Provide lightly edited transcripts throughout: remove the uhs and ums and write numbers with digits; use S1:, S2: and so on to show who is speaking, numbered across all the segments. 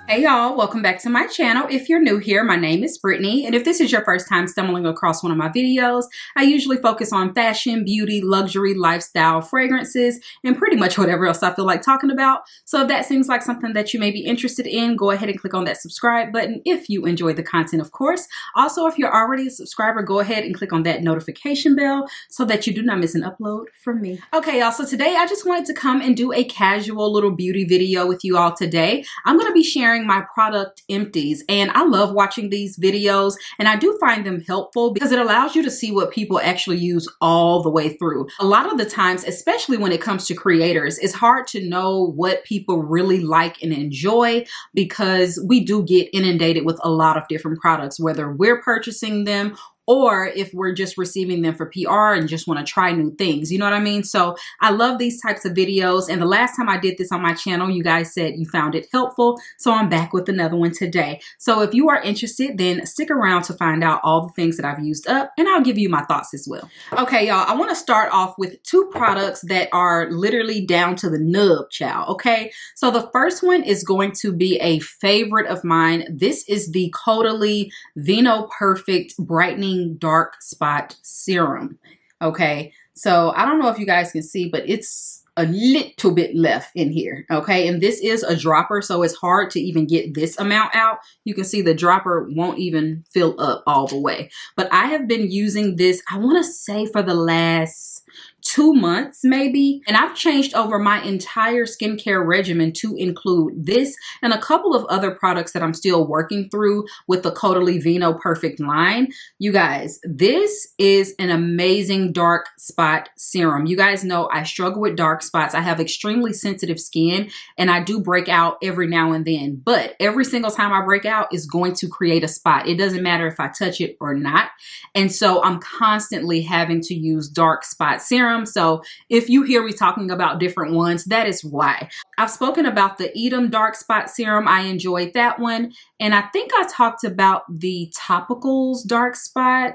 S1: Hey y'all, welcome back to my channel. If you're new here, my name is Brittany, and if this is your first time stumbling across one of my videos, I usually focus on fashion, beauty, luxury, lifestyle, fragrances, and pretty much whatever else I feel like talking about. So if that seems like something that you may be interested in, go ahead and click on that subscribe button if you enjoy the content, of course. Also, if you're already a subscriber, go ahead and click on that notification bell so that you do not miss an upload from me. Okay, y'all, so today I just wanted to come and do a casual little beauty video with you all today. I'm going to be sharing my product empties, and I love watching these videos, and I do find them helpful because it allows you to see what people actually use all the way through. A lot of the times, especially when it comes to creators, it's hard to know what people really like and enjoy because we do get inundated with a lot of different products, whether we're purchasing them or if we're just receiving them for PR and just want to try new things. You know what I mean? So I love these types of videos. And the last time I did this on my channel, you guys said you found it helpful. So I'm back with another one today. So if you are interested, then stick around to find out all the things that I've used up, and I'll give you my thoughts as well. Okay, y'all, I want to start off with two products that are literally down to the nub, child. Okay, so the first one is going to be a favorite of mine. This is the Caudalie Vino Perfect Brightening Dark Spot Serum. Okay, so I don't know if you guys can see, but it's a little bit left in here. Okay, and this is a dropper, so it's hard to even get this amount out. You can see the dropper won't even fill up all the way, but I have been using this, I want to say, for the last 2 months maybe, and I've changed over my entire skincare regimen to include this and a couple of other products that I'm still working through with the Caudalie Vino Perfect line. You guys, this is an amazing dark spot serum. You guys know I struggle with dark spots. I have extremely sensitive skin, and I do break out every now and then, but every single time I break out is going to create a spot. It doesn't matter if I touch it or not, and so I'm constantly having to use dark spot serum. So if you hear me talking about different ones, that is why. I've spoken about the Edam Dark Spot Serum. I enjoyed that one. And I think I talked about the Topicals Dark Spot.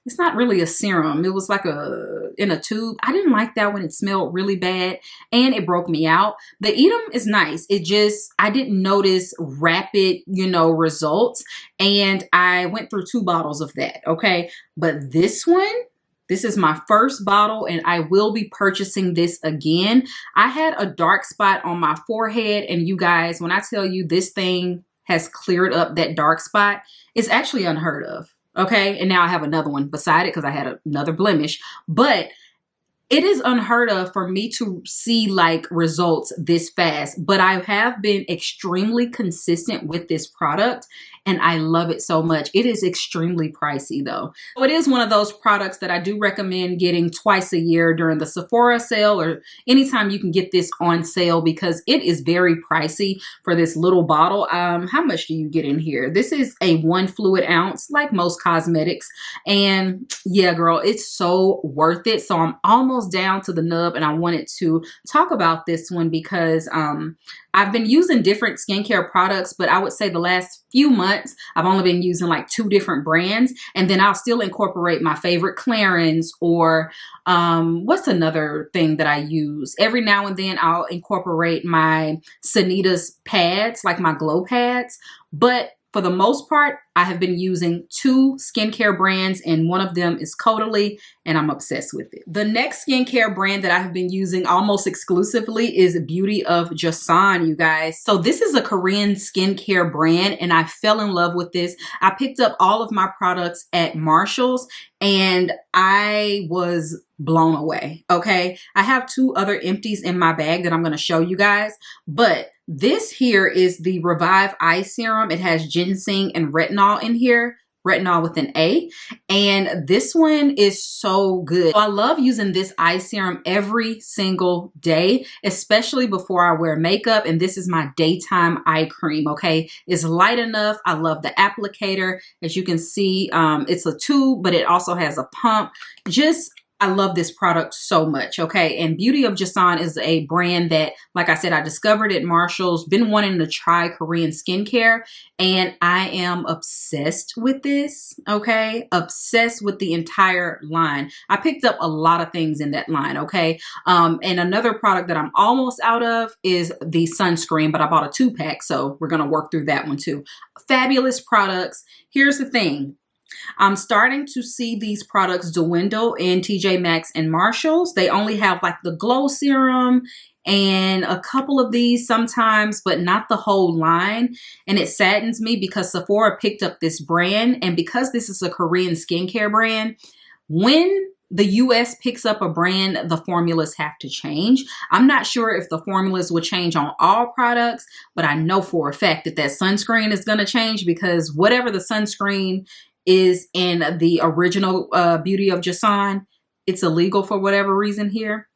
S1: It's not really a serum. It was like in a tube. I didn't like that one. It smelled really bad and it broke me out. The Edam is nice. It just, I didn't notice rapid, results. And I went through 2 bottles of that. Okay. But this one, this is my first bottle, and I will be purchasing this again. I had a dark spot on my forehead, and you guys, when I tell you this thing has cleared up that dark spot, it's actually unheard of. Okay, and now I have another one beside it because I had another blemish, but it is unheard of for me to see like results this fast. But I have been extremely consistent with this product, and I love it so much. It is extremely pricey though. So it is one of those products that I do recommend getting twice a year during the Sephora sale or anytime you can get this on sale, because it is very pricey for this little bottle. How much do you get in here? This is a 1 fluid ounce, like most cosmetics. And yeah, girl, it's so worth it. So I'm almost down to the nub, and I wanted to talk about this one because I've been using different skincare products, but I would say the last few months, I've only been using like 2 different brands. And then I'll still incorporate my favorite Clarins or what's another thing that I use? Every now and then I'll incorporate my Sanita's pads, like my glow pads. But for the most part, I have been using 2 skincare brands, and one of them is Caudalie, and I'm obsessed with it. The next skincare brand that I have been using almost exclusively is Beauty of Joseon, you guys. So this is a Korean skincare brand, and I fell in love with this. I picked up all of my products at Marshall's, and I was blown away, okay? I have 2 other empties in my bag that I'm gonna show you guys, but this here is the Revive Eye Serum. It has ginseng and retinol in here. Retinol with an A, and this one is so good. So I love using this eye serum every single day, especially before I wear makeup, and this is my daytime eye cream. Okay, it's light enough. I love the applicator. As you can see, it's a tube, but it also has a pump. I love this product so much, okay? And Beauty of Joseon is a brand that, like I said, I discovered at Marshall's, been wanting to try Korean skincare, and I am obsessed with this, okay? Obsessed with the entire line. I picked up a lot of things in that line, okay? And another product that I'm almost out of is the sunscreen, but I bought a 2-pack, so we're gonna work through that one too. Fabulous products. Here's the thing. I'm starting to see these products dwindle in TJ Maxx and Marshalls. They only have like the glow serum and a couple of these sometimes, but not the whole line. And it saddens me because Sephora picked up this brand, and because this is a Korean skincare brand, when the US picks up a brand, the formulas have to change. I'm not sure if the formulas will change on all products, but I know for a fact that that sunscreen is going to change, because whatever the sunscreen is in the original Beauty of Joseon, it's illegal for whatever reason here.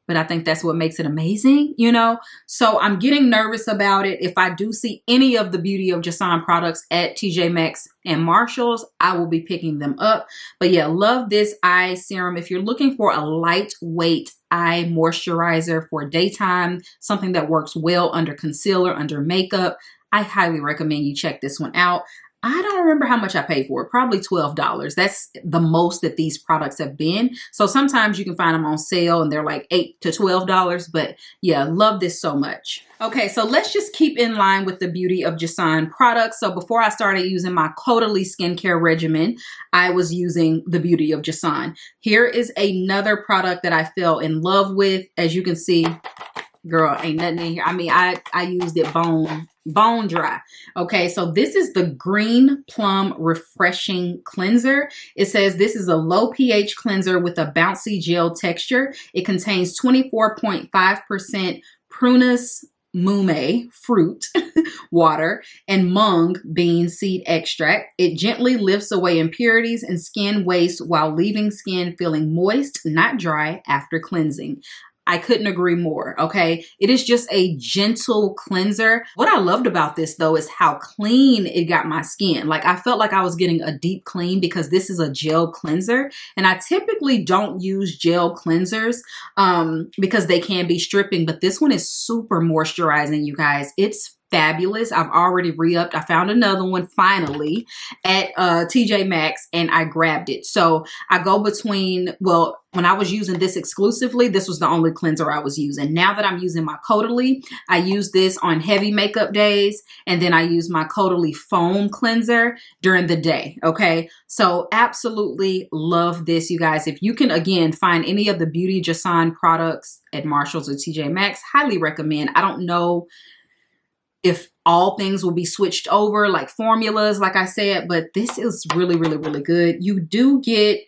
S1: But I think that's what makes it amazing, you know? So I'm getting nervous about it. If I do see any of the Beauty of Joseon products at TJ Maxx and Marshalls, I will be picking them up. But yeah, love this eye serum. If you're looking for a lightweight eye moisturizer for daytime, something that works well under concealer, under makeup, I highly recommend you check this one out. I don't remember how much I paid for it, probably $12. That's the most that these products have been. So sometimes you can find them on sale and they're like $8 to $12, but yeah, love this so much. Okay, so let's just keep in line with the Beauty of Joseon products. So before I started using my Caudalie skincare regimen, I was using the Beauty of Joseon. Here is another product that I fell in love with. As you can see, girl, ain't nothing in here. I mean, I used it bone dry. Okay, so this is the Green Plum Refreshing Cleanser. It says this is a low pH cleanser with a bouncy gel texture. It contains 24.5% prunus mume fruit water and mung bean seed extract. It gently lifts away impurities and skin waste while leaving skin feeling moist, not dry after cleansing. I couldn't agree more, okay? It is just a gentle cleanser. What I loved about this though is how clean it got my skin. Like I felt like I was getting a deep clean because this is a gel cleanser. And I typically don't use gel cleansers because they can be stripping, but this one is super moisturizing, you guys. It's fabulous. I've already re-upped. I found another one finally at TJ Maxx and I grabbed it. So I go between, well, when I was using this exclusively, this was the only cleanser I was using. Now that I'm using my Caudalie, I use this on heavy makeup days, and then I use my Caudalie foam cleanser during the day, okay? So absolutely love this, you guys. If you can, again, find any of the Beauty Joseon products at Marshalls or TJ Maxx, highly recommend. I don't know if all things will be switched over like formulas, like I said, but this is really, really, really good. You do get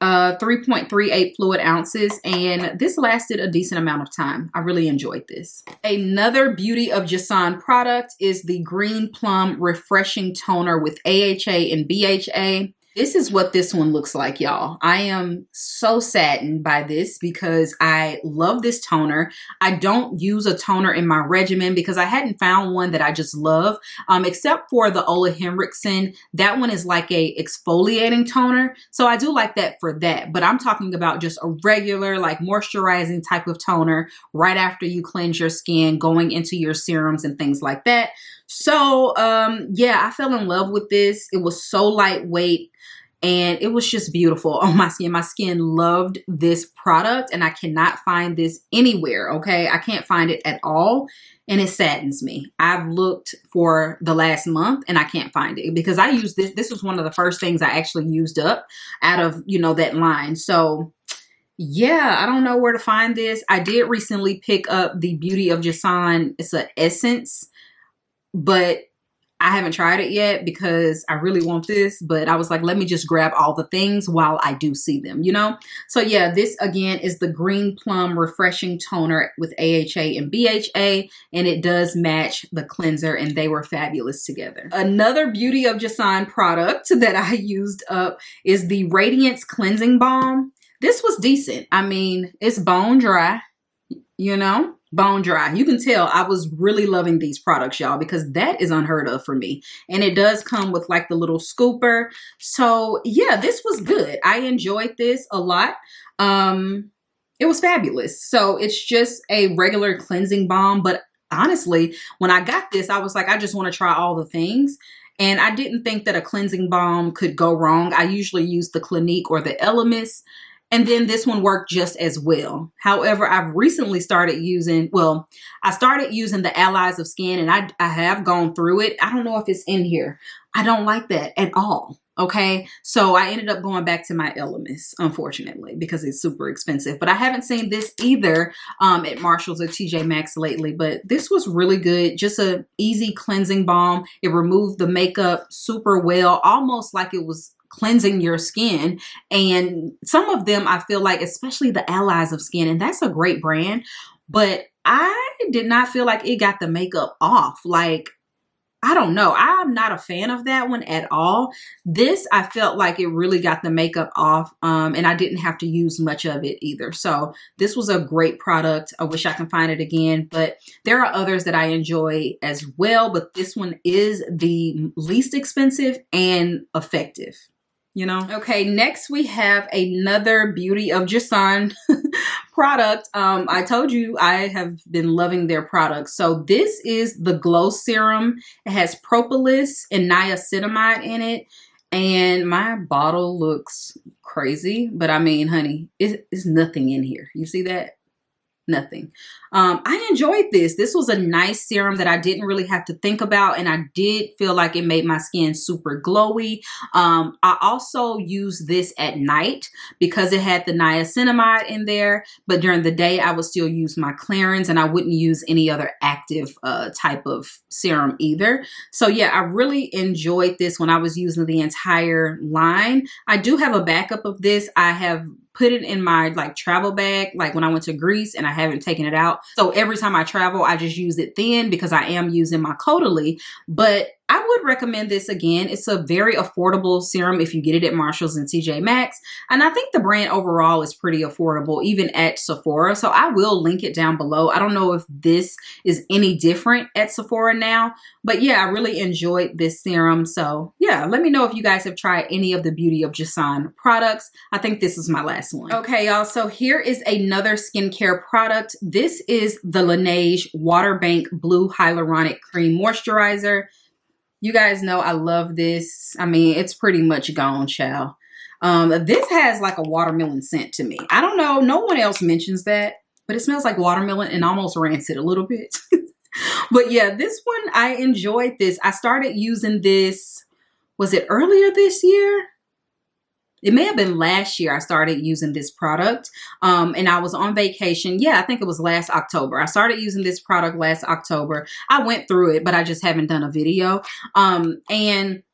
S1: 3.38 fluid ounces, and this lasted a decent amount of time. I really enjoyed this. Another Beauty of Joseon product is the Green Plum Refreshing Toner with AHA and BHA. This is what this one looks like, y'all. I am so saddened by this because I love this toner. I don't use a toner in my regimen because I hadn't found one that I just love, except for the Ole Henriksen. That one is like a exfoliating toner. So I do like that for that, but I'm talking about just a regular like moisturizing type of toner right after you cleanse your skin, going into your serums and things like that. So yeah, I fell in love with this. It was so lightweight and it was just beautiful on my skin. My skin loved this product and I cannot find this anywhere, okay? I can't find it at all and it saddens me. I've looked for the last month and I can't find it because I used this. This was one of the first things I actually used up out of, you know, that line. So yeah, I don't know where to find this. I did recently pick up the Beauty of Joseon. It's an essence, but I haven't tried it yet because I really want this, but I was like, let me just grab all the things while I do see them, you know? So yeah, this again is the Green Plum Refreshing Toner with AHA and BHA, and it does match the cleanser and they were fabulous together. Another Beauty of Joseon product that I used up is the Radiance Cleansing Balm. This was decent. I mean, it's bone dry, you know? bone dry. You can tell I was really loving these products, y'all, because that is unheard of for me. And it does come with like the little scooper. So yeah, this was good. I enjoyed this a lot. It was fabulous. So it's just a regular cleansing balm. But honestly, when I got this, I was like, I just want to try all the things. And I didn't think that a cleansing balm could go wrong. I usually use the Clinique or the Elemis. And then this one worked just as well. However, I've recently started using, well, I started using the Allies of Skin, and I have gone through it. I don't know if it's in here. I don't like that at all. Okay. So I ended up going back to my Elemis, unfortunately, because it's super expensive. But I haven't seen this either at Marshalls or TJ Maxx lately. But this was really good. Just a easy cleansing balm. It removed the makeup super well, almost like it was cleansing your skin. And some of them, I feel like, especially the Allies of Skin, and that's a great brand, but I did not feel like it got the makeup off. Like, I don't know. I'm not a fan of that one at all. This, I felt like it really got the makeup off, and I didn't have to use much of it either. So this was a great product. I wish I can find it again, but there are others that I enjoy as well. But this one is the least expensive and effective. You know? Okay, next we have another Beauty of Joseon product. I told you I have been loving their products. So this is the Glow Serum. It has propolis and niacinamide in it. And my bottle looks crazy, but I mean, honey, it's nothing in here. You see that? Nothing. I enjoyed this. This was a nice serum that I didn't really have to think about, and I did feel like it made my skin super glowy. I also use this at night because it had the niacinamide in there, but during the day I would still use my Clarins, and I wouldn't use any other active type of serum either. So yeah, I really enjoyed this when I was using the entire line. I do have a backup of this. I have put it in my like travel bag, like when I went to Greece, and I haven't taken it out. So every time I travel, I just use it then because I am using my Caudalie. But I would recommend this again. It's a very affordable serum if you get it at Marshalls and TJ Maxx. And I think the brand overall is pretty affordable, even at Sephora. So I will link it down below. I don't know if this is any different at Sephora now, but yeah, I really enjoyed this serum. So yeah, let me know if you guys have tried any of the Beauty of Joseon products. I think this is my last one. Okay, y'all. So here is another skincare product. This is the Laneige Water Bank Blue Hyaluronic Cream Moisturizer. You guys know I love this. I mean, it's pretty much gone, child. This has like a watermelon scent to me. I don't know. No one else mentions that, but it smells like watermelon and almost rancid a little bit. But yeah, this one, I enjoyed this. I started using this, was it earlier this year? It may have been last year I started using this product, and I was on vacation. Yeah, I think it was last October. I started using this product last October. I went through it, but I just haven't done a video. And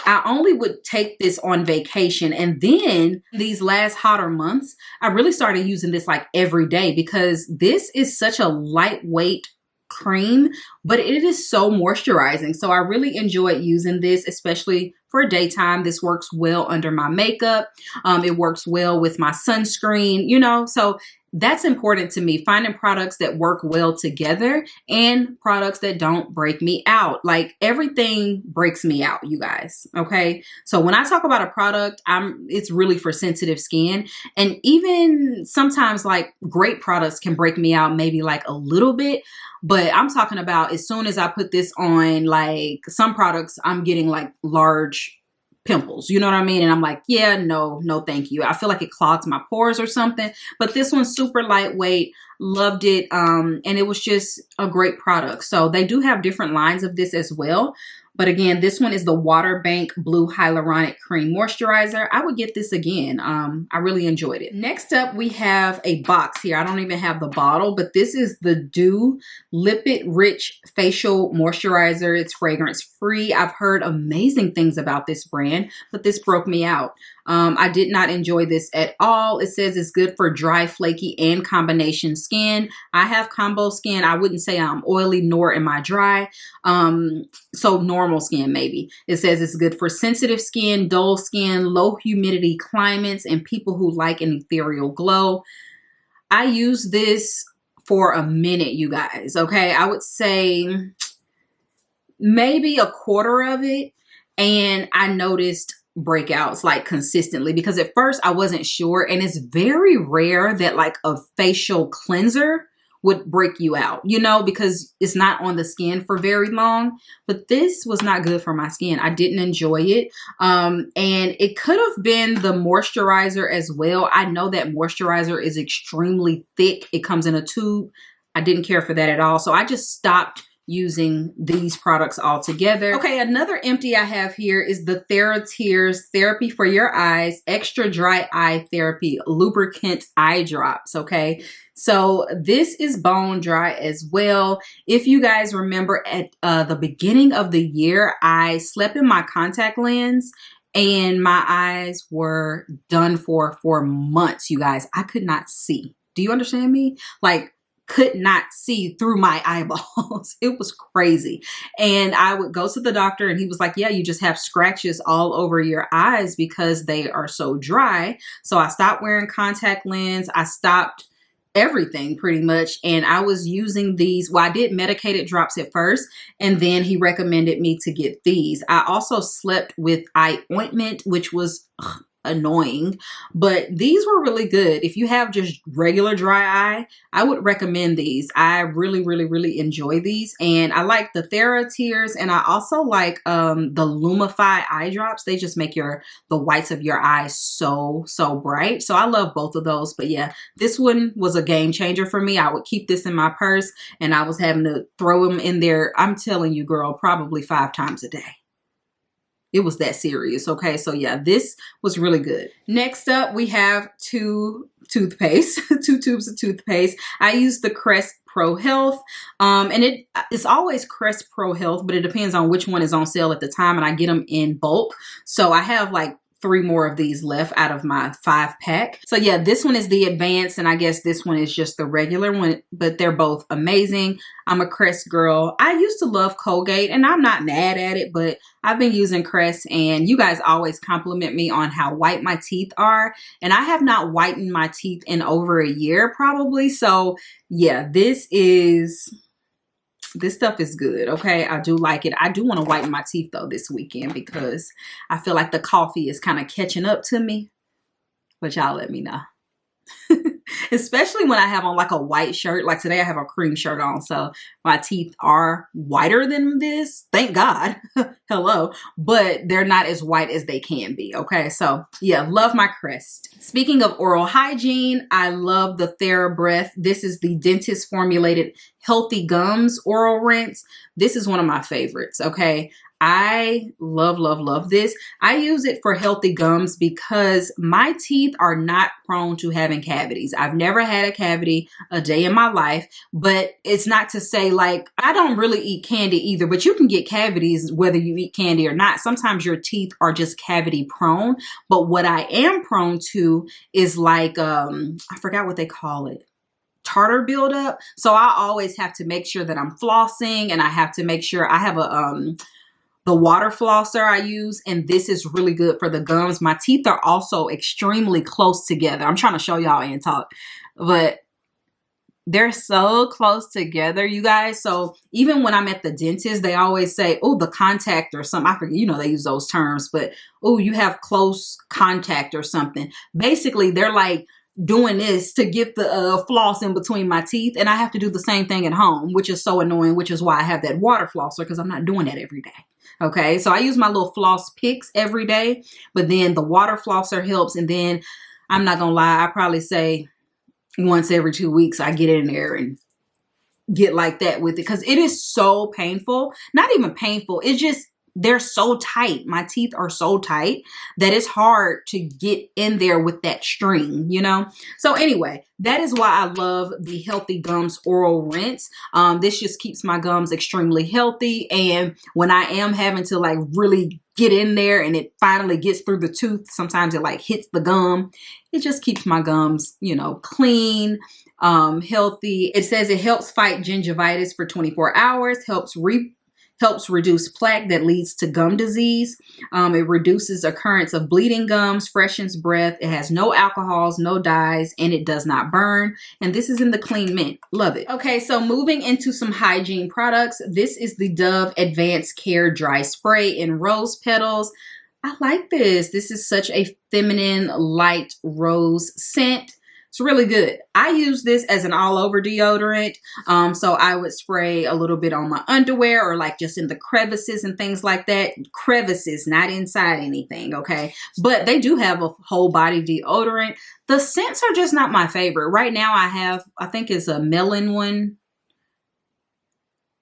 S1: I only would take this on vacation. And then these last hotter months, I really started using this like every day because this is such a lightweight cream, but it is so moisturizing. So I really enjoyed using this, especially for daytime. This works well under my makeup. It works well with my sunscreen, you know, so that's important to me, finding products that work well together and products that don't break me out. Like everything breaks me out, you guys. Okay. So when I talk about a product, it's really for sensitive skin. And even sometimes like great products can break me out maybe like a little bit, but I'm talking about as soon as I put this on, like some products, I'm getting like large pimples, you know what I mean? And I'm like, yeah, no, thank you. I feel like it clogs my pores or something, but this one's super lightweight, loved it. And it was just a great product. So they do have different lines of this as well. But again, this one is the Water Bank Blue Hyaluronic Cream Moisturizer. I would get this again. I really enjoyed it. Next up, we have a box here. I don't even have the bottle, but this is the Dew Lipid Rich Facial Moisturizer. It's fragrance free. I've heard amazing things about this brand, but this broke me out. I did not enjoy this at all. It says it's good for dry, flaky, and combination skin. I have combo skin. I wouldn't say I'm oily nor am I dry. So normal skin maybe. It says it's good for sensitive skin, dull skin, low humidity climates, and people who like an ethereal glow. I use this for a minute, you guys. Okay, I would say maybe a quarter of it, and I noticed breakouts like consistently, because at first I wasn't sure, and it's very rare that like a facial cleanser would break you out, you know, because it's not on the skin for very long. But this was not good for my skin. I didn't enjoy it. And it could have been the moisturizer as well. I know that moisturizer is extremely thick. It comes in a tube. I didn't care for that at all. So I just stopped using these products altogether. Okay, another empty I have here is the TheraTears Therapy for Your Eyes Extra Dry Eye Therapy Lubricant Eye Drops. Okay, so this is bone dry as well. If you guys remember at the beginning of the year, I slept in my contact lens and my eyes were done for months, you guys. I could not see. Do you understand me? Like, could not see through my eyeballs. It was crazy. And I would go to the doctor and he was like, yeah, you just have scratches all over your eyes because they are so dry. So I stopped wearing contact lens. I stopped everything pretty much. And I was using these. Well, I did medicated drops at first, and then he recommended me to get these. I also slept with eye ointment, which was annoying, but these were really good. If you have just regular dry eye, I would recommend these. I really enjoy these, and I like the TheraTears, and I also like the Lumify eye drops. They just make the whites of your eyes so bright. So I love both of those. But yeah, this one was a game changer for me. I would keep this in my purse, and I was having to throw them in there. I'm telling you, girl, probably 5 times a day. It was that serious. Okay, so yeah, this was really good. Next up, we have 2 toothpaste, 2 tubes of toothpaste. I use the Crest Pro Health, and it's always Crest Pro Health, but it depends on which one is on sale at the time, and I get them in bulk. So I have like 3 more of these left out of my 5-pack. So yeah, this one is the advanced, and I guess this one is just the regular one, but they're both amazing. I'm a Crest girl. I used to love Colgate, and I'm not mad at it, but I've been using Crest, and you guys always compliment me on how white my teeth are, and I have not whitened my teeth in over a year probably. So yeah, this stuff is good. Okay, I do like it. I do want to whiten my teeth though this weekend because I feel like the coffee is kind of catching up to me, but y'all let me know. Especially when I have on like a white shirt. Like today I have a cream shirt on, so my teeth are whiter than this, thank God. Hello, but they're not as white as they can be. Okay, so yeah, love my Crest. Speaking of oral hygiene, I love the TheraBreath. This is the dentist formulated healthy gums oral rinse. This is one of my favorites. Okay, I love this. I use it for healthy gums because my teeth are not prone to having cavities. I've never had a cavity a day in my life, but it's not to say like, I don't really eat candy either, but you can get cavities whether you eat candy or not. Sometimes your teeth are just cavity prone, but what I am prone to is like, I forgot what they call it. Tartar buildup. So I always have to make sure that I'm flossing, and I have to make sure I have the water flosser I use, and this is really good for the gums. My teeth are also extremely close together. I'm trying to show y'all and talk, but they're so close together, you guys. So even when I'm at the dentist, they always say, oh, the contact or something. I forget, you know, they use those terms, but oh, you have close contact or something. Basically, they're like doing this to get the floss in between my teeth, and I have to do the same thing at home, which is so annoying, which is why I have that water flosser, because I'm not doing that every day. Okay, so I use my little floss picks every day, but then the water flosser helps. And then I'm not gonna lie, I probably say once every 2 weeks I get in there and get like that with it, because it is so painful. Not even painful, it's just they're so tight. My teeth are so tight that it's hard to get in there with that string, you know? So anyway, that is why I love the Healthy Gums Oral Rinse. This just keeps my gums extremely healthy. And when I am having to like really get in there and it finally gets through the tooth, sometimes it like hits the gum. It just keeps my gums, you know, clean, healthy. It says it helps fight gingivitis for 24 hours, helps helps reduce plaque that leads to gum disease. It reduces occurrence of bleeding gums, freshens breath. It has no alcohols, no dyes, and it does not burn. And this is in the clean mint. Love it. Okay, so moving into some hygiene products. This is the Dove Advanced Care Dry Spray in rose petals. I like this. This is such a feminine, light rose scent. It's really good. I use this as an all-over deodorant. So I would spray a little bit on my underwear or like just in the crevices and things like that. Crevices, not inside anything, okay? But they do have a whole body deodorant. The scents are just not my favorite. Right now I have, I think it's a melon one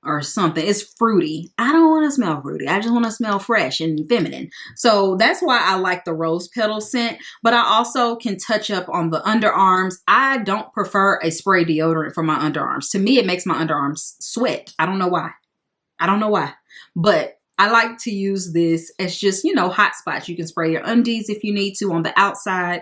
S1: or something. It's fruity. I don't want to smell fruity. I just want to smell fresh and feminine. So that's why I like the rose petal scent, but I also can touch up on the underarms. I don't prefer a spray deodorant for my underarms. To me, it makes my underarms sweat. I don't know why. I don't know why, but I like to use this as just, you know, hot spots. You can spray your undies if you need to on the outside.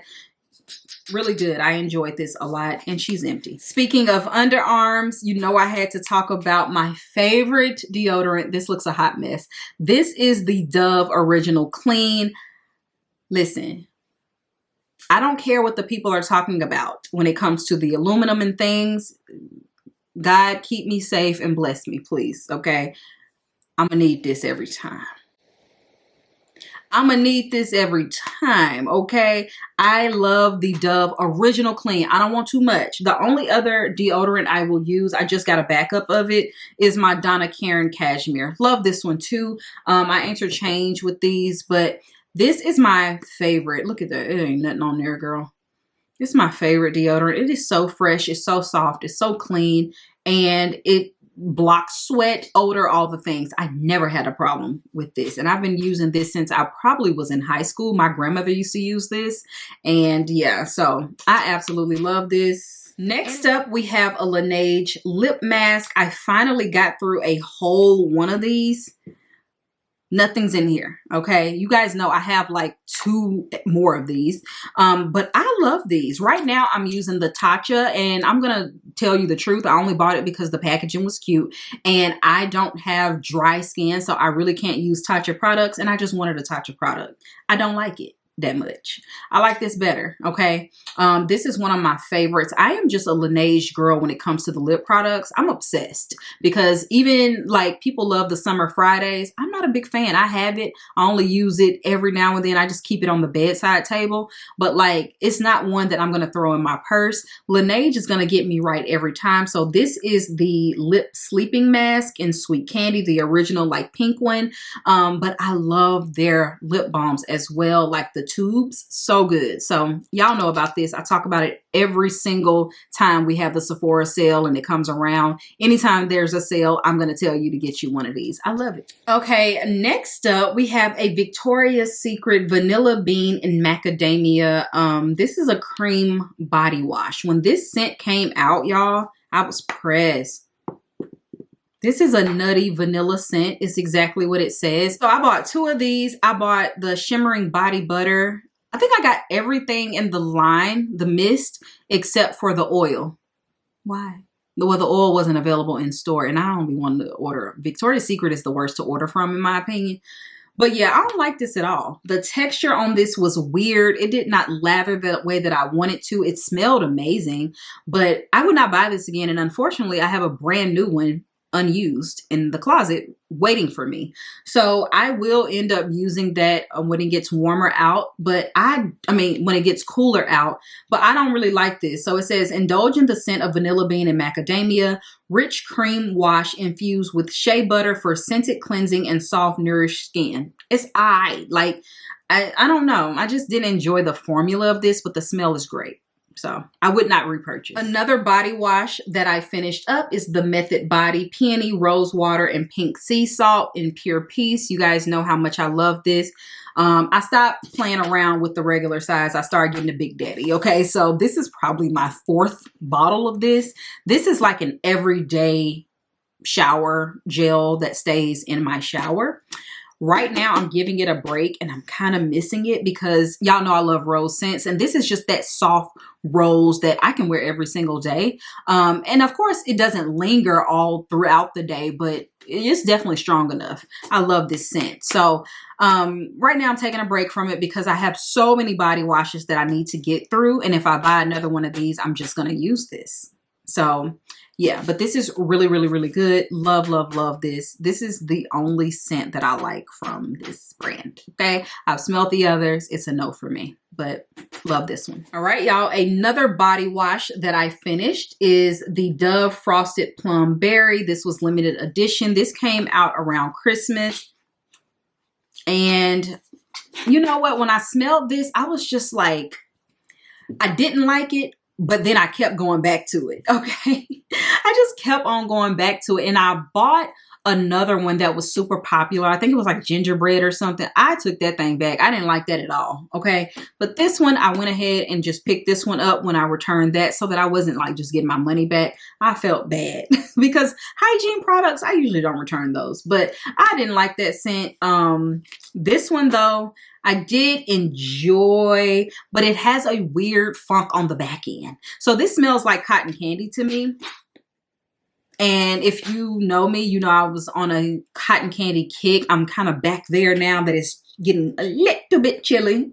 S1: Really good. I enjoyed this a lot, and she's empty. Speaking of underarms, you know I had to talk about my favorite deodorant. This looks a hot mess. This is the Dove Original Clean. Listen, I don't care what the people are talking about when it comes to the aluminum and things. God, keep me safe and bless me, please, okay? I'm gonna need this every time. I'm gonna need this every time, okay? I love the Dove Original Clean. I don't want too much. The only other deodorant I will use, I just got a backup of it, is my Donna Karan Cashmere. Love this one too. I interchange with these, but this is my favorite. Look at that. It ain't nothing on there, girl. It's my favorite deodorant. It is so fresh. It's so soft. It's so clean. And it blocks sweat, odor, all the things. I never had a problem with this. And I've been using this since I probably was in high school. My grandmother used to use this. And yeah, so I absolutely love this. Next up, we have a Laneige lip mask. I finally got through a whole one of these. Nothing's in here, okay? You guys know I have like 2 more of these, but I love these. Right now, I'm using the Tatcha, and I'm gonna tell you the truth. I only bought it because the packaging was cute, and I don't have dry skin, so I really can't use Tatcha products, and I just wanted a Tatcha product. I don't like it that much. I like this better, okay? This is one of my favorites. I am just a Laneige girl when it comes to the lip products. I'm obsessed because even like people love the Summer Fridays. I'm not a big fan. I have it. I only use it every now and then. I just keep it on the bedside table, but like it's not one that I'm going to throw in my purse. Laneige is going to get me right every time. So this is the lip sleeping mask in Sweet Candy, the original like pink one. But I love their lip balms as well, like the tubes. So good. So y'all know about this. I talk about it every single time we have the Sephora sale and it comes around. Anytime there's a sale, I'm going to tell you to get you one of these. I love it. Okay, next up we have a Victoria's Secret Vanilla Bean and Macadamia. This is a cream body wash. When this scent came out, y'all, I was pressed. This is a nutty vanilla scent. It's exactly what it says. So I bought 2 of these. I bought the Shimmering Body Butter. I think I got everything in the line, the mist, except for the oil. Why? Well, the oil wasn't available in store, and I don't be wanting to order. Victoria's Secret is the worst to order from, in my opinion. But yeah, I don't like this at all. The texture on this was weird. It did not lather the way that I wanted to. It smelled amazing, but I would not buy this again. And unfortunately, I have a brand new one unused in the closet waiting for me. So I will end up using that when it gets warmer out, but I mean, when it gets cooler out, but I don't really like this. So it says, indulge in the scent of vanilla bean and macadamia, rich cream wash infused with shea butter for scented cleansing and soft nourished skin. It's I don't know. I just didn't enjoy the formula of this, but the smell is great. So I would not repurchase. Another body wash that I finished up is the Method Body Peony Rose Water and Pink Sea Salt in Pure Peace. You guys know how much I love this. I stopped playing around with the regular size. I started getting the Big Daddy. Okay, so this is probably my 4th bottle of this. This is like an everyday shower gel that stays in my shower. Right now, I'm giving it a break and I'm kind of missing it because y'all know I love rose scents. And this is just that soft rose that I can wear every single day. And of course, it doesn't linger all throughout the day, but it's definitely strong enough. I love this scent. So right now I'm taking a break from it because I have so many body washes that I need to get through. And if I buy another one of these, I'm just going to use this. So yeah, but this is really, really, really good. Love, love, love this. This is the only scent that I like from this brand. Okay. I've smelled the others. It's a no for me, but love this one. All right, y'all. Another body wash that I finished is the Dove Frosted Plum Berry. This was limited edition. This came out around Christmas. And you know what? When I smelled this, I was just like, I didn't like it. But then I kept going back to it, okay? I just kept on going back to it. And I bought another one that was super popular. I think it was like gingerbread or something. I took that thing back. I didn't like that at all, okay? But this one, I went ahead and just picked this one up when I returned that so that I wasn't like just getting my money back. I felt bad because hygiene products, I usually don't return those. But I didn't like that scent. This one, though, I did enjoy, but it has a weird funk on the back end. So this smells like cotton candy to me. And if you know me, you know I was on a cotton candy kick. I'm kind of back there now that it's getting a little bit chilly,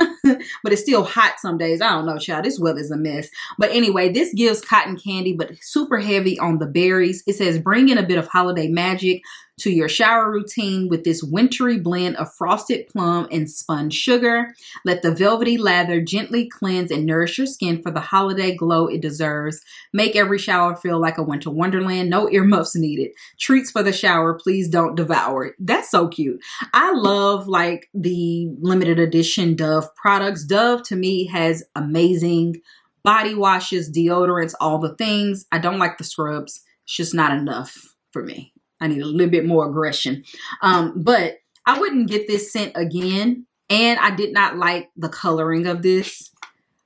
S1: but it's still hot some days. I don't know, child. This weather's a mess. But anyway, this gives cotton candy, but super heavy on the berries. It says, bring in a bit of holiday magic to your shower routine with this wintry blend of frosted plum and spun sugar. Let the velvety lather gently cleanse and nourish your skin for the holiday glow it deserves. Make every shower feel like a winter wonderland. No earmuffs needed. Treats for the shower. Please don't devour it. That's so cute. I love like the limited edition Dove products. Dove to me has amazing body washes, deodorants, all the things. I don't like the scrubs. It's just not enough for me. I need a little bit more aggression. But I wouldn't get this scent again. And I did not like the coloring of this.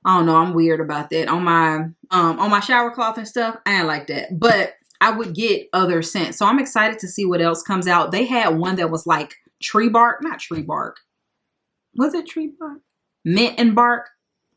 S1: I don't know. I'm weird about that. On my shower cloth and stuff, I ain't like that. But I would get other scents. So I'm excited to see what else comes out. They had one that was like tree bark. Not tree bark. Was it tree bark? Mint and bark.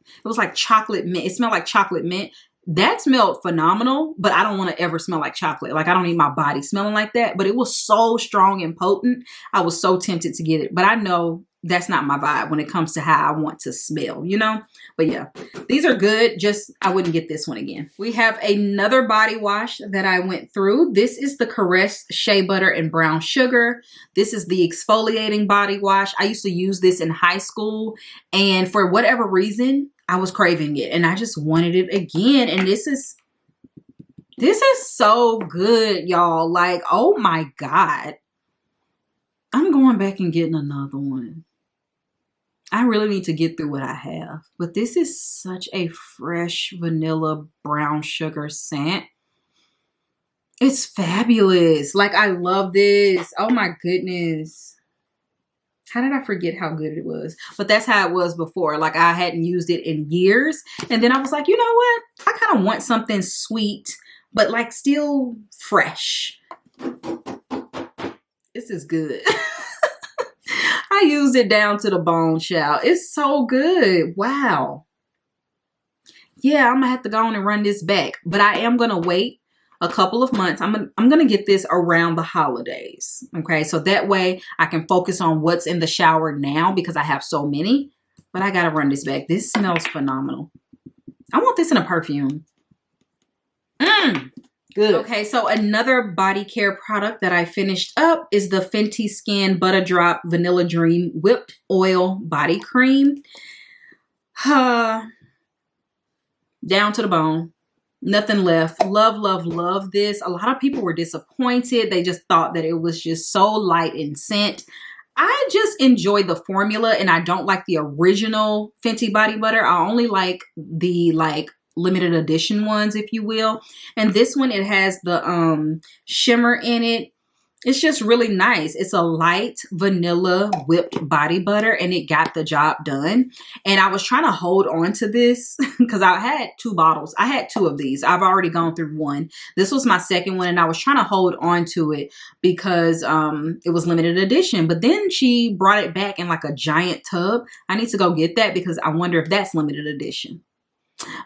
S1: It was like chocolate mint. It smelled like chocolate mint. That smelled phenomenal, but I don't want to ever smell like chocolate. Like I don't need my body smelling like that, but it was so strong and potent. I was so tempted to get it, but I know that's not my vibe when it comes to how I want to smell, you know? But yeah, these are good. Just, I wouldn't get this one again. We have another body wash that I went through. This is the Caress Shea Butter and Brown Sugar. This is the exfoliating body wash. I used to use this in high school, and for whatever reason, I was craving it and I just wanted it again. And this is so good, y'all. Like, oh my God. I'm going back and getting another one. I really need to get through what I have. But this is such a fresh vanilla brown sugar scent. It's fabulous. Like, I love this. Oh my goodness. How did I forget how good it was? But that's how it was before. Like I hadn't used it in years. And then I was like, you know what? I kind of want something sweet, but like still fresh. This is good. I used it down to the bone, child. It's so good. Wow. Yeah, I'm going to have to go on and run this back. But I am going to wait a couple of months. I'm going to get this around the holidays. Okay. So that way I can focus on what's in the shower now because I have so many, but I got to run this back. This smells phenomenal. I want this in a perfume. Good. Okay. So another body care product that I finished up is the Fenty Skin Butter Drop Vanilla Dream Whipped Oil Body Cream. Down to the bone. Nothing left. Love, love, love this. A lot of people were disappointed. They just thought that it was just so light in scent. I just enjoy the formula and I don't like the original Fenty body butter. I only like the limited edition ones, if you will. And this one, it has the shimmer in it. It's just really nice. It's a light vanilla whipped body butter and it got the job done. And I was trying to hold on to this because I had 2 bottles. I had 2 of these. I've already gone through one. This was my second one and I was trying to hold on to it because it was limited edition. But then she brought it back in like a giant tub. I need to go get that because I wonder if that's limited edition.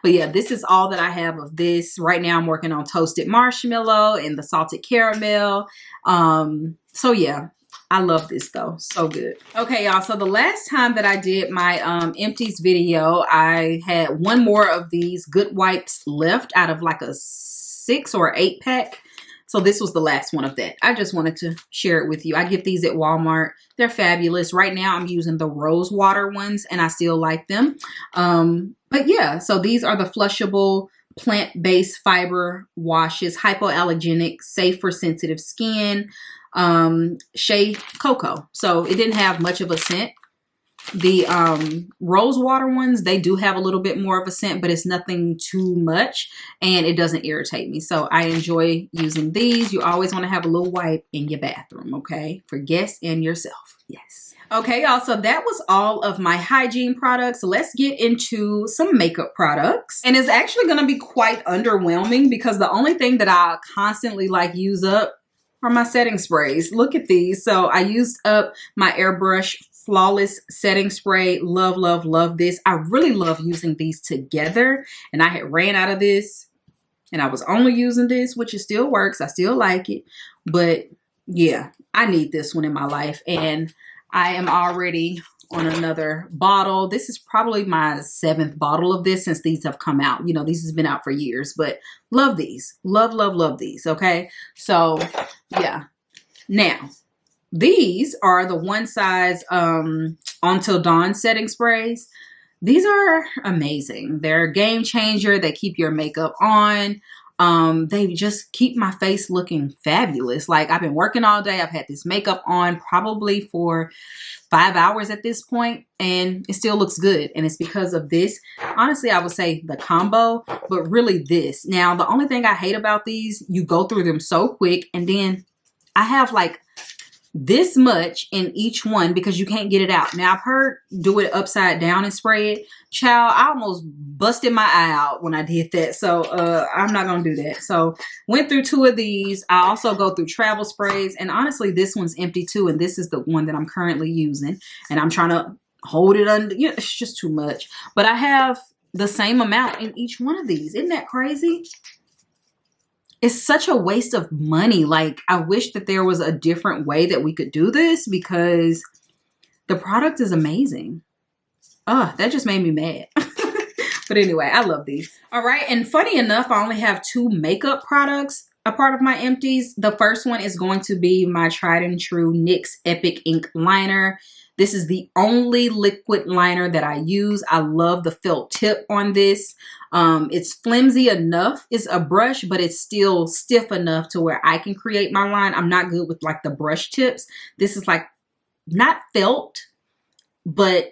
S1: But yeah, this is all that I have of this. Right now I'm working on toasted marshmallow and the salted caramel. So yeah, I love this though. So good. Okay, y'all. So the last time that I did my empties video, I had one more of these good wipes left out of like a 6 or 8 pack. So this was the last one of that. I just wanted to share it with you. I get these at Walmart. They're fabulous. Right now I'm using the rose water ones and I still like them. But yeah, so these are the flushable plant-based fiber washes, hypoallergenic, safe for sensitive skin, shea cocoa. So it didn't have much of a scent. The rose water ones, they do have a little bit more of a scent, but it's nothing too much and it doesn't irritate me. So I enjoy using these. You always want to have a little wipe in your bathroom, okay? For guests and yourself. Yes. Okay, y'all, so that was all of my hygiene products. Let's get into some makeup products. And it's actually going to be quite underwhelming because the only thing that I constantly like use up are my setting sprays. Look at these. So I used up my Airbrush Flawless Setting Spray. Love, love, love this. I really love using these together. And I had ran out of this and I was only using this, which it still works. I still like it. But yeah, I need this one in my life. And I am already on another bottle. This is probably my 7th bottle of this since these have come out. You know, these has been out for years, but love these. Love, love, love these. Okay. So yeah. Now, these are the one size Until Dawn setting sprays. These are amazing. They're a game changer. They keep your makeup on. They just keep my face looking fabulous. Like I've been working all day. I've had this makeup on probably for 5 hours at this point and it still looks good. And it's because of this. Honestly, I would say the combo, but really this. Now, the only thing I hate about these, you go through them so quick and then I have like this much in each one because you can't get it out. Now I've heard do it upside down and spray it. Child, I almost busted my eye out when I did that. So I'm not going to do that. So went through 2 of these. I also go through travel sprays and honestly this one's empty too. And this is the one that I'm currently using and I'm trying to hold it under. You know, it's just too much. But I have the same amount in each one of these. Isn't that crazy? It's such a waste of money. Like, I wish that there was a different way that we could do this because the product is amazing. Oh, that just made me mad. But anyway, I love these. All right. And funny enough, I only have 2 makeup products a part of my empties. The first one is going to be my tried and true NYX Epic Ink Liner. This is the only liquid liner that I use. I love the felt tip on this. It's flimsy enough. It's a brush, but it's still stiff enough to where I can create my line. I'm not good with like the brush tips. This is like not felt, but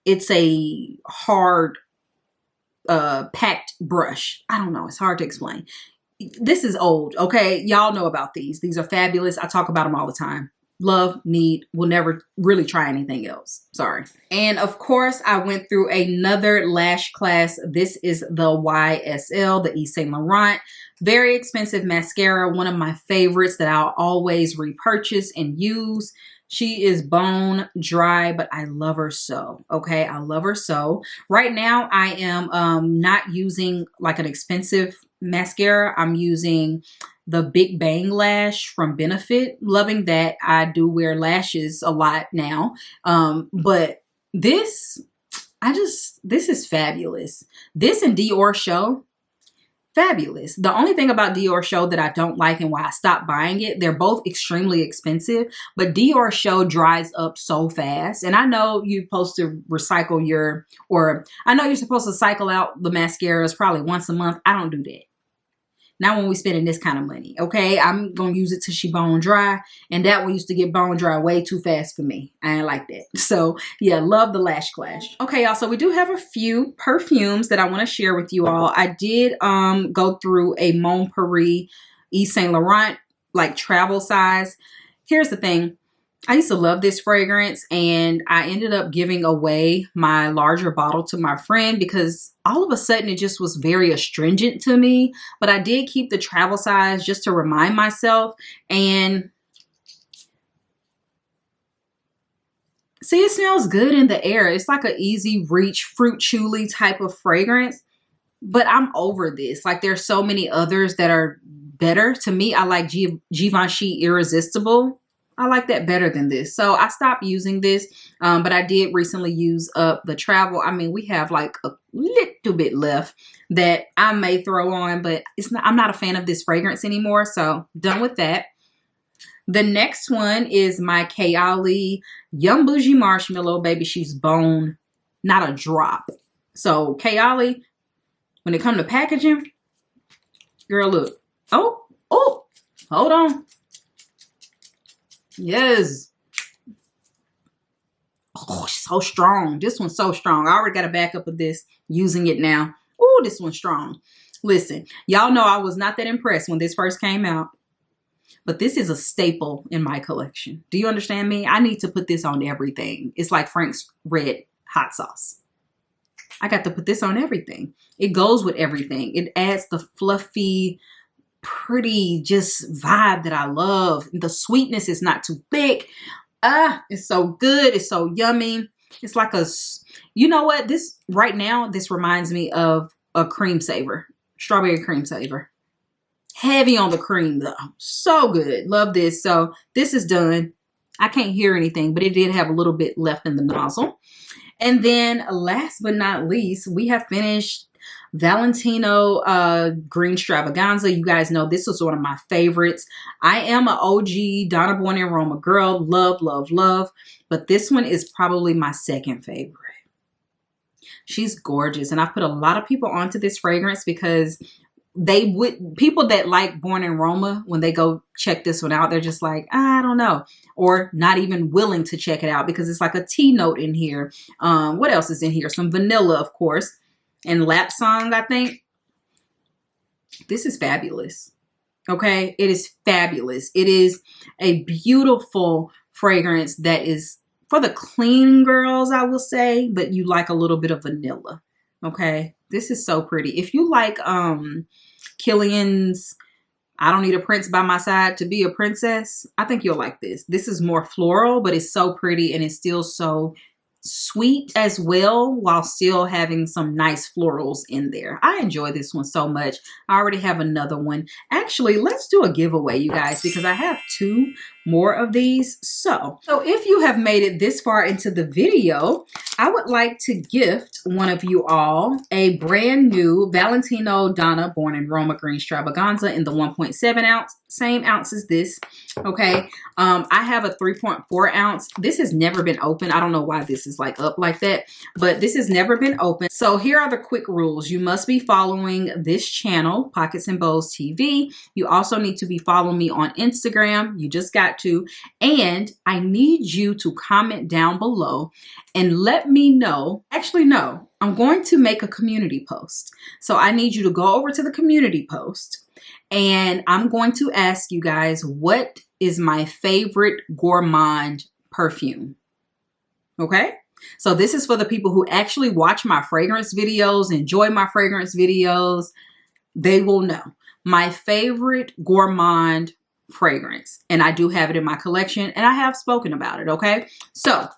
S1: it's a hard packed brush. I don't know. It's hard to explain. This is old. Okay. Y'all know about these. These are fabulous. I talk about them all the time. Love, need, will never really try anything else. Sorry. And of course, I went through another lash class. This is the YSL, the Yves Saint Laurent. Very expensive mascara. One of my favorites that I'll always repurchase and use. She is bone dry, but I love her so. Okay, I love her so. Right now, I am not using like an expensive mascara. I'm using the Big Bang Lash from Benefit. Loving that. I do wear lashes a lot now. But this is fabulous. This and Dior Show, fabulous. The only thing about Dior Show that I don't like and why I stopped buying it, they're both extremely expensive, but Dior Show dries up so fast. And I know you're supposed to recycle I know you're supposed to cycle out the mascaras probably once a month. I don't do that. Not when we spending this kind of money, okay? I'm going to use it till she bone dry. And that one used to get bone dry way too fast for me. I ain't like that. So, yeah, love the Lash Clash. Okay, y'all, so we do have a few perfumes that I want to share with you all. I did go through a Mon Paris Yves Saint Laurent, like travel size. Here's the thing. I used to love this fragrance and I ended up giving away my larger bottle to my friend because all of a sudden it just was very astringent to me. But I did keep the travel size just to remind myself. And see, it smells good in the air. It's like an easy reach fruit chewy type of fragrance. but I'm over this. Like, there's so many others that are better. To me, I like Givenchy Irresistible. I like that better than this. So I stopped using this, but I did recently use up the travel. I mean, we have like a little bit left that I may throw on, but it's not, I'm not a fan of this fragrance anymore. So done with that. The next one is my Kayali Young Bougie Marshmallow. Baby, she's bone, not a drop. So Kayali, when it comes to packaging, girl, look. Oh, hold on. Yes. Oh, so strong. This one's so strong. I already got a backup of this, using it now. Oh, this one's strong. Listen, y'all know I was not that impressed when this first came out, but this is a staple in my collection. Do you understand me? I need to put this on everything. It's like Frank's Red Hot Sauce. I got to put this on everything. It goes with everything. It adds the fluffy, pretty just vibe that I love. The sweetness is not too thick. It's so good. It's so yummy. It's like a, you know what? This right now, this reminds me of a cream saver, strawberry cream saver. Heavy on the cream though. So good. Love this. So this is done. I can't hear anything, but it did have a little bit left in the nozzle. And then last but not least, we have finished Valentino Green Stravaganza. You guys know this was one of my favorites. I am an OG Donna Born in Roma girl. Love, love, love. But this one is probably my second favorite. She's gorgeous. And I put a lot of people onto this fragrance because people that like Born in Roma, when they go check this one out, they're just like, I don't know, or not even willing to check it out because it's like a tea note in here. What else is in here? Some vanilla, of course, and lap song, I think. This is fabulous. Okay, it is fabulous. It is a beautiful fragrance that is for the clean girls, I will say, but you like a little bit of vanilla. Okay, this is so pretty. If you like Killian's I Don't Need a Prince by My Side to Be a Princess, I think you'll like this. This is more floral, but it's so pretty and it's still so sweet as well, while still having some nice florals in there. I enjoy this one so much. I already have another one. Actually, let's do a giveaway, you guys, because I have 2 more of these. So if you have made it this far into the video, I would like to gift one of you all a brand new Valentino Donna Born in Roma Green Stravaganza in the 1.7 ounce, same ounce as this. Okay, I have a 3.4 ounce. This has never been open. I don't know why this is like up like that, but this has never been open. So here are the quick rules. You must be following this channel, Pocketsandbows TV. You also need to be following me on Instagram. You just got to, and I need you to comment down below and let me know. Actually, no, I'm going to make a community post. So I need you to go over to the community post and I'm going to ask you guys, what is my favorite gourmand perfume? Okay. So this is for the people who actually watch my fragrance videos, enjoy my fragrance videos. They will know my favorite gourmand fragrance. And I do have it in my collection and I have spoken about it. Okay. So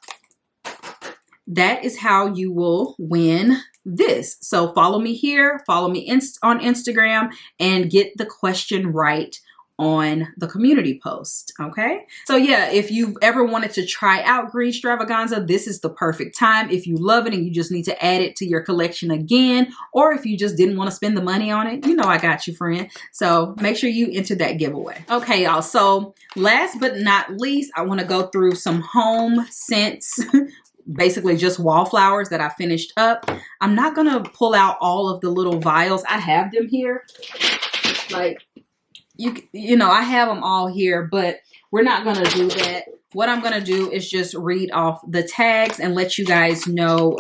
S1: that is how you will win this. So follow me here, follow me on Instagram and get the question right on the community post. Okay. So yeah, if you've ever wanted to try out Green Stravaganza, this is the perfect time. If you love it and you just need to add it to your collection again, or if you just didn't want to spend the money on it, you know I got you, friend. So make sure you enter that giveaway. Okay, y'all. So last but not least, I want to go through some home scents. Basically just wallflowers that I finished up. I'm not going to pull out all of the little vials. I have them here. Like, you know, I have them all here, but we're not going to do that. What I'm going to do is just read off the tags and let you guys know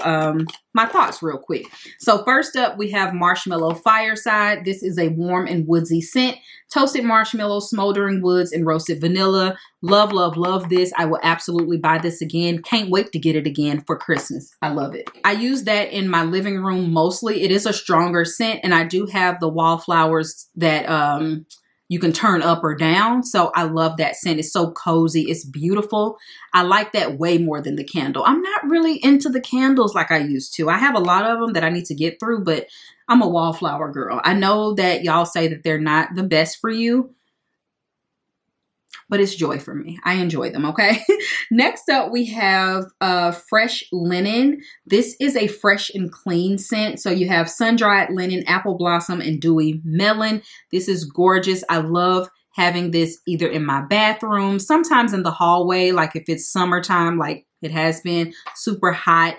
S1: my thoughts real quick. So first up, we have Marshmallow Fireside. This is a warm and woodsy scent. Toasted marshmallow, smoldering woods, and roasted vanilla. Love, love, love this. I will absolutely buy this again. Can't wait to get it again for Christmas. I love it. I use that in my living room mostly. It is a stronger scent, and I do have the wallflowers that you can turn up or down. So I love that scent. It's so cozy. It's beautiful. I like that way more than the candle. I'm not really into the candles like I used to. I have a lot of them that I need to get through, but I'm a wallflower girl. I know that y'all say that they're not the best for you, but it's joy for me. I enjoy them, okay? Next up, we have Fresh Linen. This is a fresh and clean scent. So you have sun-dried linen, apple blossom, and dewy melon. This is gorgeous. I love having this either in my bathroom, sometimes in the hallway, like if it's summertime, like it has been super hot.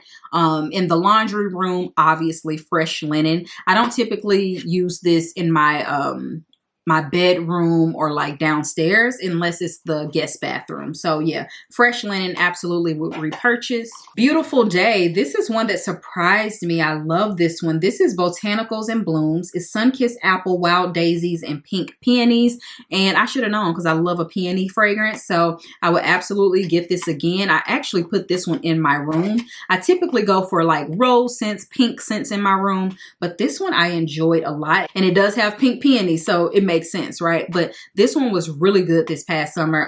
S1: In the laundry room, obviously Fresh Linen. I don't typically use this in my bedroom or like downstairs unless it's the guest bathroom. So yeah, Fresh Linen absolutely would repurchase. Beautiful Day. This is one that surprised me. I love this one. This is Botanicals and Blooms. It's Sun-Kissed Apple, Wild Daisies, and Pink Peonies. And I should have known because I love a peony fragrance. So I would absolutely get this again. I actually put this one in my room. I typically go for like rose scents, pink scents in my room, but this one I enjoyed a lot. And it does have pink peonies, so it makes sense, right? But this one was really good this past summer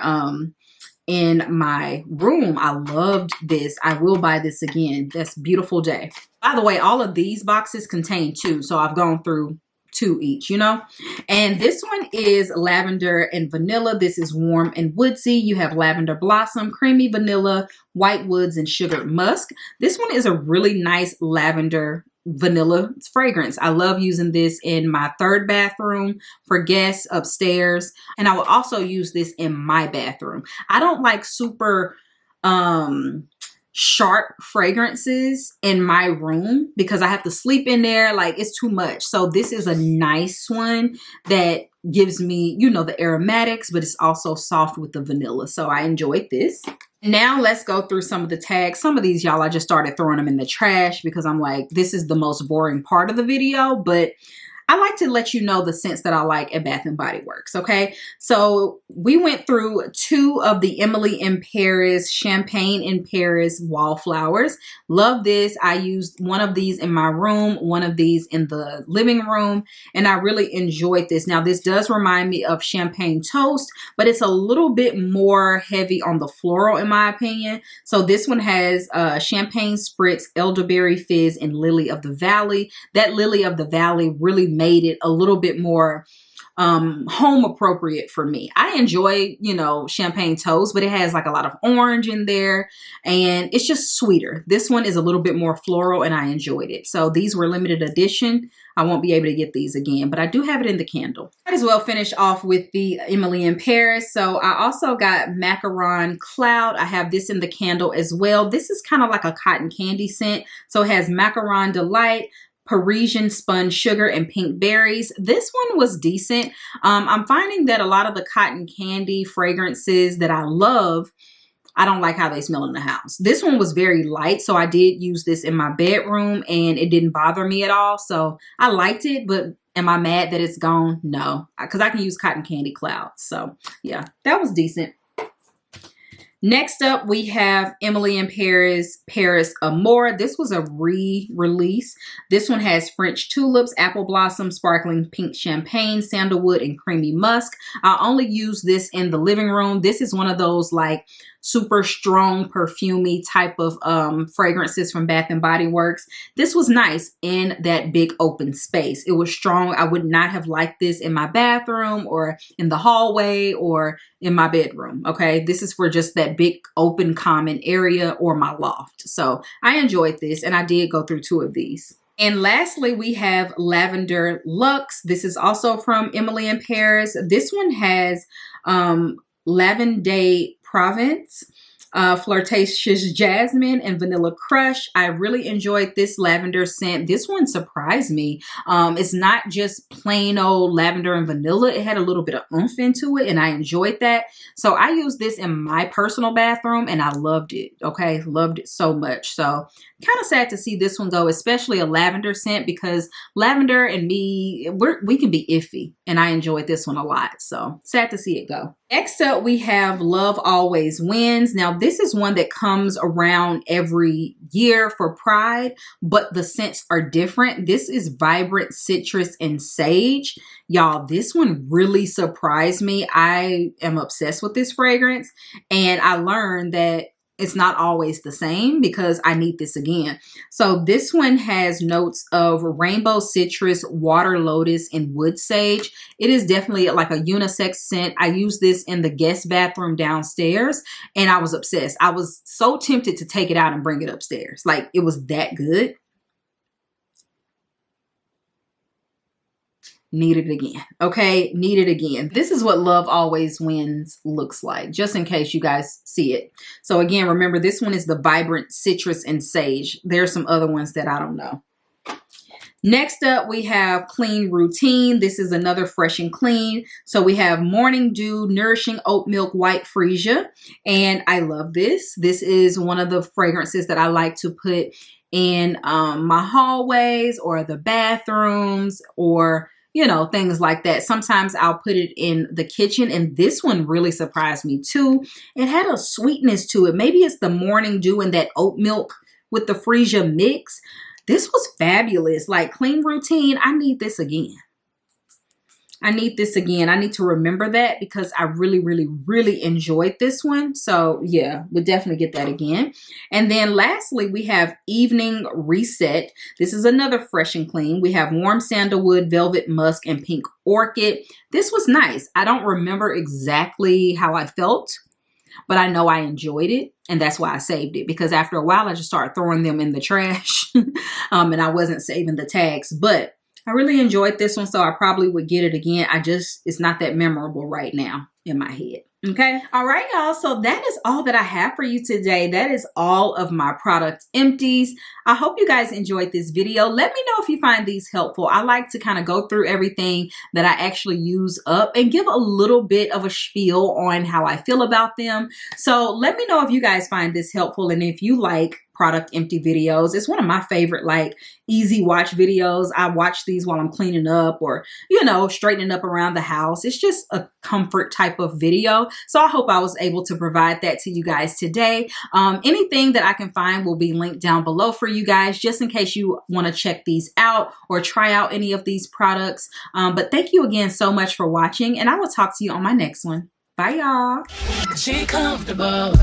S1: in my room. I loved this. I will buy this again. That's Beautiful Day. By the way, all of these boxes contain 2, so I've gone through 2 each, you know. And this one is Lavender and Vanilla. This is Warm and Woodsy. You have Lavender Blossom, Creamy Vanilla, White Woods, and Sugared Musk. This one is a really nice lavender vanilla fragrance. I love using this in my 3rd bathroom for guests upstairs, and I will also use this in my bathroom. I don't like super sharp fragrances in my room because I have to sleep in there. Like, it's too much. So this is a nice one that gives me, you know, the aromatics, but it's also soft with the vanilla. So I enjoyed this. Now let's go through some of the tags. Some of these, y'all, I just started throwing them in the trash because I'm like, this is the most boring part of the video, but I like to let you know the scents that I like at Bath & Body Works, okay? So we went through 2 of the Emily in Paris, Champagne in Paris wallflowers. Love this. I used one of these in my room, one of these in the living room, and I really enjoyed this. Now, this does remind me of Champagne Toast, but it's a little bit more heavy on the floral in my opinion. So this one has Champagne Spritz, Elderberry Fizz, and Lily of the Valley. That Lily of the Valley really made it a little bit more home appropriate for me. I enjoy, you know, Champagne Toast, but it has like a lot of orange in there and it's just sweeter. This one is a little bit more floral and I enjoyed it. So these were limited edition. I won't be able to get these again, but I do have it in the candle. Might as well finish off with the Emily in Paris. So I also got Macaron Cloud. I have this in the candle as well. This is kind of like a cotton candy scent. So it has Macaron Delight, Parisian Spun Sugar, and Pink Berries. This one was decent. I'm finding that a lot of the cotton candy fragrances that I love, I don't like how they smell in the house. This one was very light, so I did use this in my bedroom and it didn't bother me at all. So I liked it, but am I mad that it's gone? No, because I can use Cotton Candy Cloud. So yeah, that was decent. Next up, we have Emily in Paris, Paris Amour. This was a re-release. This one has French Tulips, Apple Blossom, Sparkling Pink Champagne, Sandalwood, and Creamy Musk. I only use this in the living room. This is one of those like super strong perfumey type of fragrances from Bath & Body Works. This was nice in that big open space. It was strong. I would not have liked this in my bathroom or in the hallway or in my bedroom, okay? This is for just that big open common area or my loft. So I enjoyed this and I did go through 2 of these. And lastly, we have Lavender Luxe. This is also from Emily in Paris. This one has Lavender Provence, Flirtatious Jasmine, and Vanilla Crush. I really enjoyed this lavender scent. This one surprised me. It's not just plain old lavender and vanilla. It had a little bit of oomph into it and I enjoyed that. So I used this in my personal bathroom and I loved it. Okay, loved it so much. So kind of sad to see this one go, especially a lavender scent, because lavender and me, we can be iffy and I enjoyed this one a lot. So sad to see it go. Next up, we have Love Always Wins. Now this is one that comes around every year for Pride, but the scents are different. This is Vibrant Citrus and Sage. Y'all, this one really surprised me. I am obsessed with this fragrance, and I learned that it's not always the same because I need this again. So this one has notes of rainbow citrus, water lotus, and wood sage. It is definitely like a unisex scent. I use this in the guest bathroom downstairs, and I was obsessed. I was so tempted to take it out and bring it upstairs. Like, it was that good. Need it again. Okay, need it again. This is what Love Always Wins looks like, just in case you guys see it. So again, remember, this one is the Vibrant Citrus and Sage. There's some other ones that I don't know. Next up, we have Clean Routine. This is another Fresh and Clean. So we have Morning Dew Nourishing Oat Milk White Freesia. And I love this. This is one of the fragrances that I like to put in my hallways or the bathrooms, or you know, things like that. Sometimes I'll put it in the kitchen, and this one really surprised me too. It had a sweetness to it. Maybe it's the Morning Dew and that oat milk with the freesia mix. This was fabulous. Like, Clean Routine, I need this again. I need this again. I need to remember that because I really, really, really enjoyed this one. So yeah, we'll definitely get that again. And then lastly, we have Evening Reset. This is another Fresh and Clean. We have Warm Sandalwood, Velvet Musk, and Pink Orchid. This was nice. I don't remember exactly how I felt, but I know I enjoyed it. And that's why I saved it, because after a while, I just started throwing them in the trash and I wasn't saving the tags. But I really enjoyed this one, so I probably would get it again. It's not that memorable right now in my head. Okay. All right, y'all. So that is all that I have for you today. That is all of my product empties. I hope you guys enjoyed this video. Let me know if you find these helpful. I like to kind of go through everything that I actually use up and give a little bit of a spiel on how I feel about them. So let me know if you guys find this helpful, and if you like product empty videos. It's one of my favorite, like, easy watch videos. I watch these while I'm cleaning up or, you know, straightening up around the house. It's just a comfort type of video. So I hope I was able to provide that to you guys today. Anything that I can find will be linked down below for you guys, just in case you want to check these out or try out any of these products. But thank you again so much for watching, and I will talk to you on my next one. Bye, y'all. She comfortable.